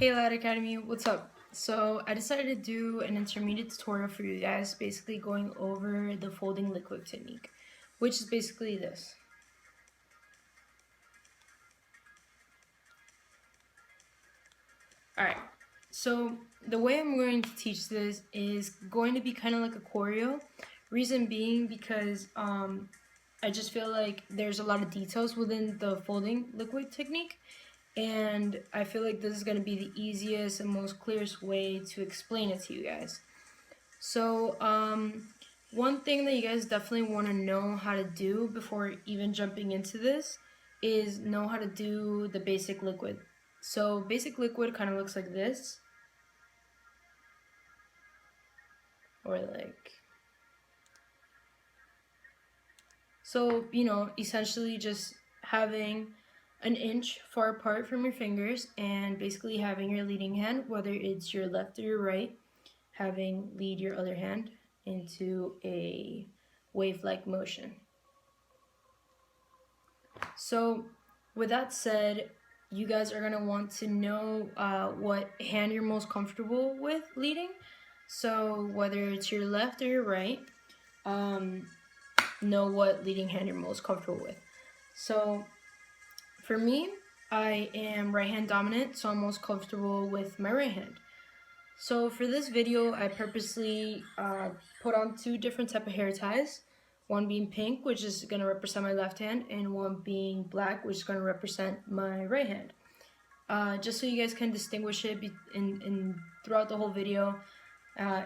Hey Lad Academy, what's up? So I decided to do an intermediate tutorial for you guys, basically going over the folding liquid technique, which is basically this. Alright, so the way I'm going to teach this is going to be kind of like a choreo. Reason being because I just feel like there's a lot of details within the folding liquid technique, and I feel like this is going to be the easiest and most clearest way to explain it to you guys. So one thing that you guys definitely want to know how to do before even jumping into this is know how to do the basic liquid. So basic liquid kind of looks like this, or like, so essentially just having an inch far apart from your fingers and basically having your leading hand, whether it's your left or your right, having lead your other hand into a wave-like motion. So with that said, you guys are going to want to know what hand you're most comfortable with leading. So whether it's your left or your right, know what leading hand you're most comfortable with. So for me, I am right hand dominant, so I'm most comfortable with my right hand. So for this video, I purposely put on two different type of hair ties. One being pink, which is going to represent my left hand, and one being black, which is going to represent my right hand. Just so you guys can distinguish it throughout the whole video,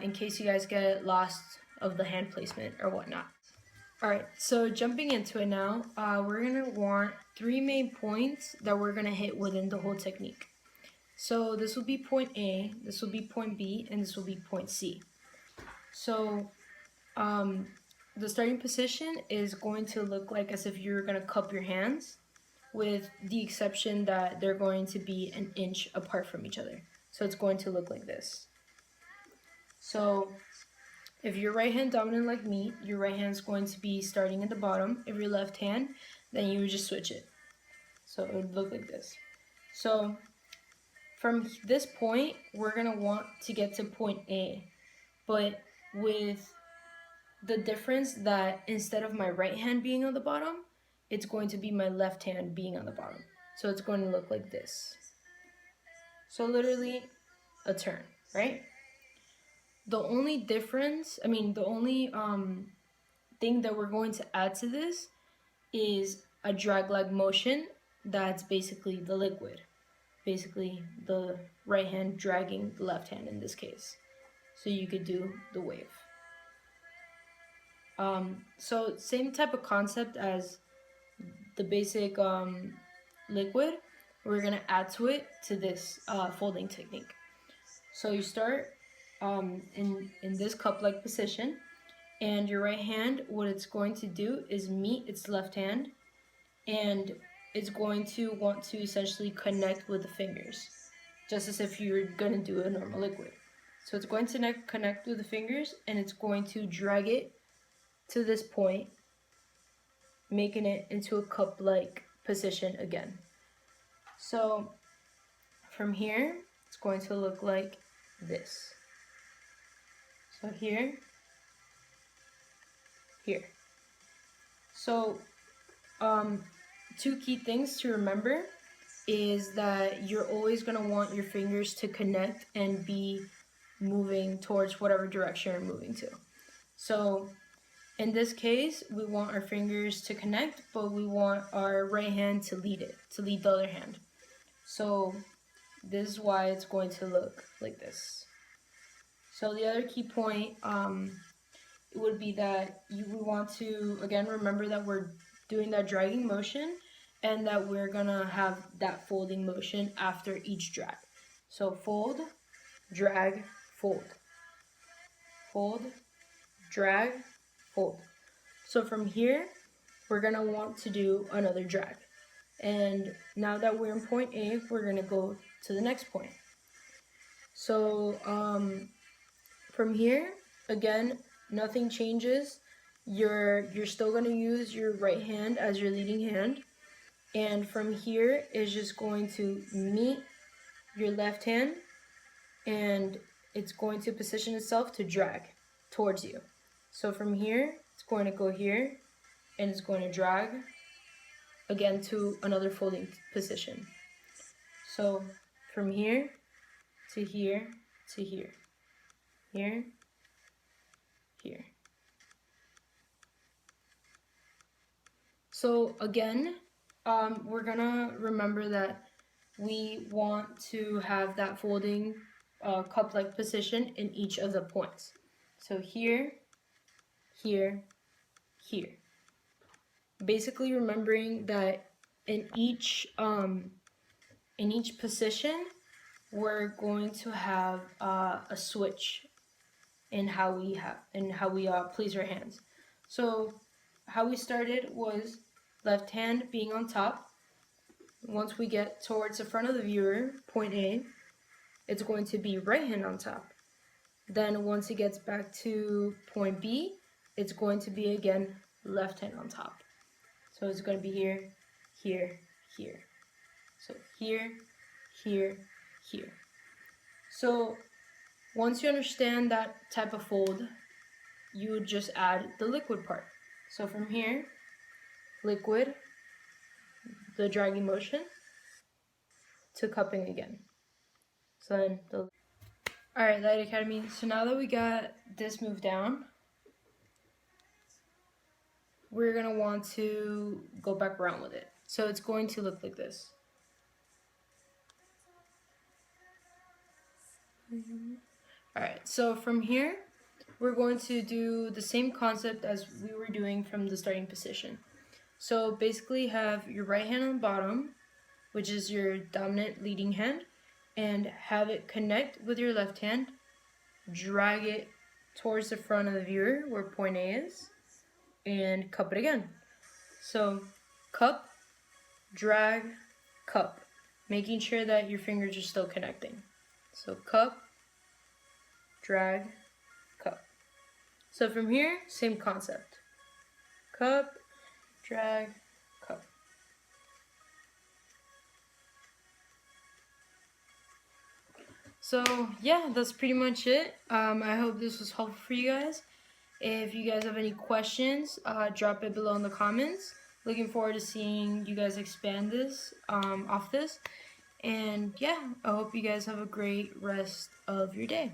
in case you guys get lost of the hand placement or whatnot. Alright, so jumping into it now, we're going to want three main points that we're going to hit within the whole technique. So this will be point A, this will be point B, and this will be point C. So the starting position is going to look like as if you're going to cup your hands, with the exception that they're going to be an inch apart from each other. So it's going to look like this. So if you're right hand dominant like me, your right hand is going to be starting at the bottom. If you're left hand, then you would just switch it. So it would look like this. So from this point, we're going to want to get to point A, but with the difference that instead of my right hand being on the bottom, it's going to be my left hand being on the bottom. So it's going to look like this. So literally a turn, right? The only difference, the only thing that we're going to add to this is a drag-leg motion that's basically the liquid. Basically the right hand dragging the left hand in this case. So you could do the wave. So same type of concept as the basic liquid, we're gonna add to it to this folding technique. So you start in this cup-like position, and your right hand, what it's going to do is meet its left hand, and it's going to want to essentially connect with the fingers, just as if you're gonna do a normal liquid. So it's going to connect with the fingers, and it's going to drag it to this point, making it into a cup-like position again. So from here, it's going to look like this. So here. So two key things to remember is that you're always going to want your fingers to connect and be moving towards whatever direction you're moving to. So in this case, we want our fingers to connect, but we want our right hand to lead the other hand. So this is why it's going to look like this. So the other key point would be that we want to, again, remember that we're doing that dragging motion and that we're gonna have that folding motion after each drag. So fold, drag, fold. Fold, drag, fold. So from here, we're gonna want to do another drag. And now that we're in point A, we're gonna go to the next point. So from here, again, nothing changes. You're still gonna use your right hand as your leading hand. And from here is just going to meet your left hand, and it's going to position itself to drag towards you. So from here, it's going to go here, and it's going to drag again to another folding position. So from here to here to here, here, here. So again, we're gonna remember that we want to have that folding cup-like position in each of the points. So here, here, here. Basically remembering that in each position, we're going to have a switch in how we place our hands. So how we started was left hand being on top. Once we get towards the front of the viewer, point A, it's going to be right hand on top. Then once it gets back to point B, it's going to be again left hand on top. So it's going to be here, here, here. So here, here, here. So once you understand that type of fold, you would just add the liquid part. So from here, liquid, the dragging motion, to cupping again. So then Alright, Light Academy, so now that we got this move down, we're going to want to go back around with it. So it's going to look like this. Alright, so from here, we're going to do the same concept as we were doing from the starting position. So basically have your right hand on the bottom, which is your dominant leading hand, and have it connect with your left hand, drag it towards the front of the viewer where point A is, and cup it again. So cup, drag, cup, making sure that your fingers are still connecting. So cup, drag, cup. So from here, same concept. Cup, drag, cup. So yeah, that's pretty much it. I hope this was helpful for you guys. If you guys have any questions, drop it below in the comments. Looking forward to seeing you guys expand this off this. And yeah, I hope you guys have a great rest of your day.